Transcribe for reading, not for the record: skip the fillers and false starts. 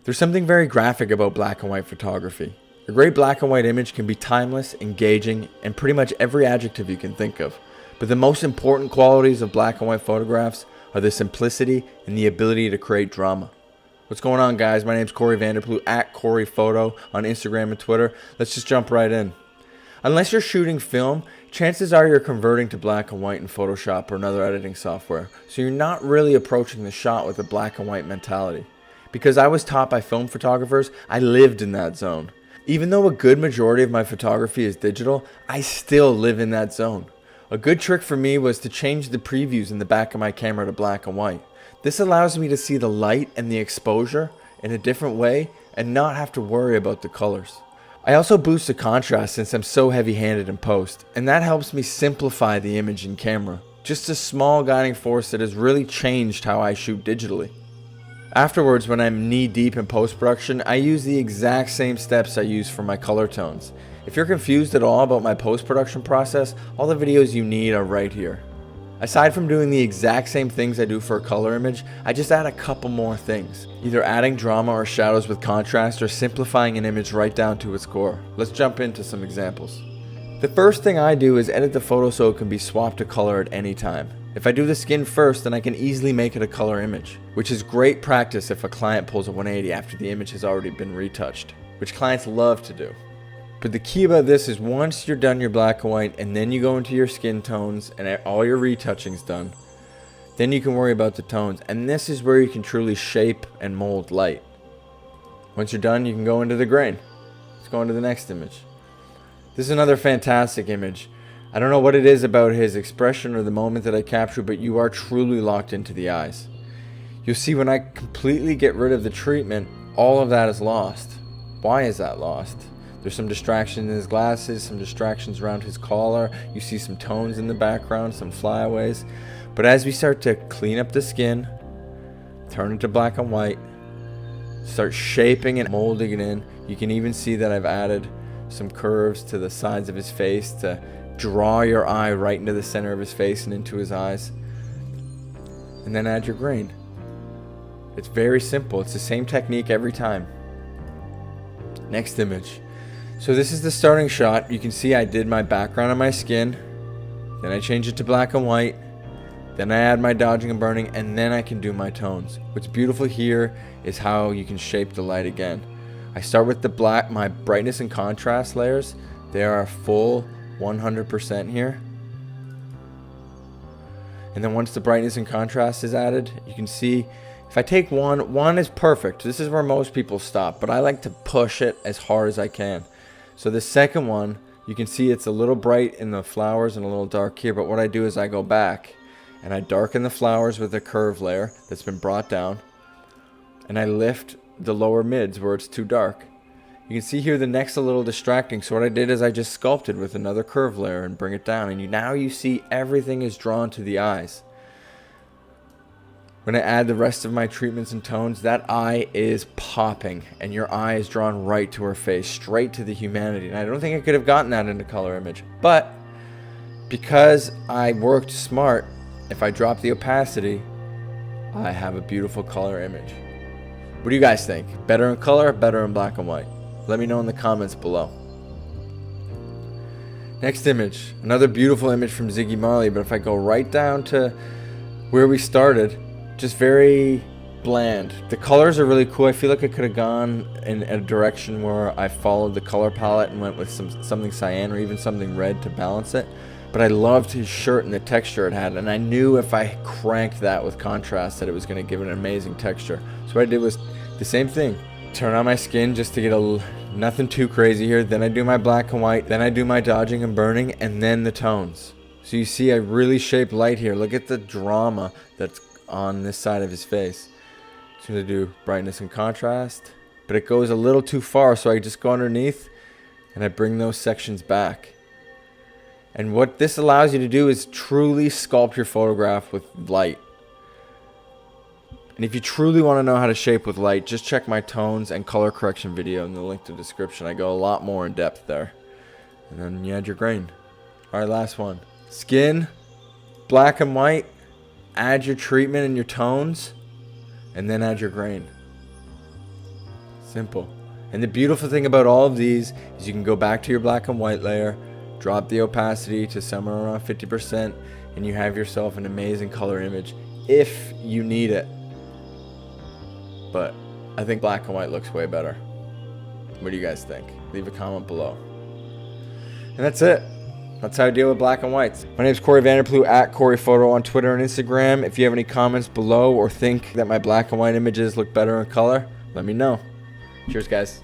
There's something very graphic about black and white photography. A great black and white image can be timeless, engaging, and pretty much every adjective you can think of. But the most important qualities of black and white photographs are the simplicity and the ability to create drama. What's going on, guys? My name's Corey Vanderploeg at CoreyPhoto on Instagram and Twitter. Let's just jump right in. Unless you're shooting film, chances are you're converting to black and white in Photoshop or another editing software. So you're not really approaching the shot with a black and white mentality. Because I was taught by film photographers, I lived in that zone. Even though a good majority of my photography is digital, I still live in that zone. A good trick for me was to change the previews in the back of my camera to black and white. This allows me to see the light and the exposure in a different way and not have to worry about the colors. I also boost the contrast since I'm so heavy-handed in post, and that helps me simplify the image in camera. Just a small guiding force that has really changed how I shoot digitally. Afterwards, when I'm knee-deep in post-production, I use the exact same steps I use for my color tones. If you're confused at all about my post-production process, all the videos you need are right here. Aside from doing the exact same things I do for a color image, I just add a couple more things. Either adding drama or shadows with contrast or simplifying an image right down to its core. Let's jump into some examples. The first thing I do is edit the photo so it can be swapped to color at any time. If I do the skin first, then I can easily make it a color image, which is great practice if a client pulls a 180 after the image has already been retouched, which clients love to do. But the key about this is once you're done your black and white and then you go into your skin tones and all your retouching's done, then you can worry about the tones, and this is where you can truly shape and mold light. Once you're done, you can go into the grain. Let's go into the next image. This is another fantastic image. I don't know what it is about his expression or the moment that I capture, but you are truly locked into the eyes. You'll see when I completely get rid of the treatment, all of that is lost. Why is that lost? There's some distraction in his glasses, some distractions around his collar. You see some tones in the background, some flyaways. But as we start to clean up the skin, turn it to black and white, start shaping and molding it in, you can even see that I've added some curves to the sides of his face to draw your eye right into the center of his face and into his eyes. And then add your grain. It's very simple. It's the same technique every time. Next image. So this is the starting shot. You can see I did my background on my skin. Then I change it to black and white. Then I add my dodging and burning, and then I can do my tones. What's beautiful here is how you can shape the light again. I start with the black, my brightness and contrast layers. They are full 100% here. And then once the brightness and contrast is added, you can see if I take one is perfect. This is where most people stop, but I like to push it as hard as I can. So the second one, you can see it's a little bright in the flowers and a little dark here, but what I do is I go back and I darken the flowers with a curve layer that's been brought down, and I lift the lower mids where it's too dark. You can see here the neck's a little distracting, so what I did is I just sculpted with another curve layer and bring it down, and now you see everything is drawn to the eyes. When I add the rest of my treatments and tones, that eye is popping, and your eye is drawn right to her face, straight to the humanity. And I don't think I could have gotten that in a color image, but because I worked smart, if I drop the opacity, I have a beautiful color image. What do you guys think? Better in color, better in black and white? Let me know in the comments below. Next image, another beautiful image from Ziggy Marley, but if I go right down to where we started, just very bland. The colors are really cool. I feel like I could have gone in a direction where I followed the color palette and went with something cyan or even something red to balance it. But I loved his shirt and the texture it had, and I knew if I cranked that with contrast that it was going to give it an amazing texture. So what I did was the same thing. Turn on my skin just to get nothing too crazy here. Then I do my black and white. Then I do my dodging and burning, and then the tones. So you see I really shaped light here. Look at the drama that's on this side of his face. So I'm going to do brightness and contrast, but it goes a little too far, so I just go underneath and I bring those sections back. And what this allows you to do is truly sculpt your photograph with light. And if you truly want to know how to shape with light, just check my tones and color correction video in the link to the description. I go a lot more in depth there. And then you add your grain. Alright, last one. Skin, black and white, add your treatment and your tones, and then add your grain. Simple. And the beautiful thing about all of these is you can go back to your black and white layer, drop the opacity to somewhere around 50%, and you have yourself an amazing color image if you need it. But I think black and white looks way better. What do you guys think? Leave a comment below. And that's it. That's how I deal with black and whites. My name is Corey Vanderploeg at CoreyPhoto on Twitter and Instagram. If you have any comments below or think that my black and white images look better in color, let me know. Cheers, guys.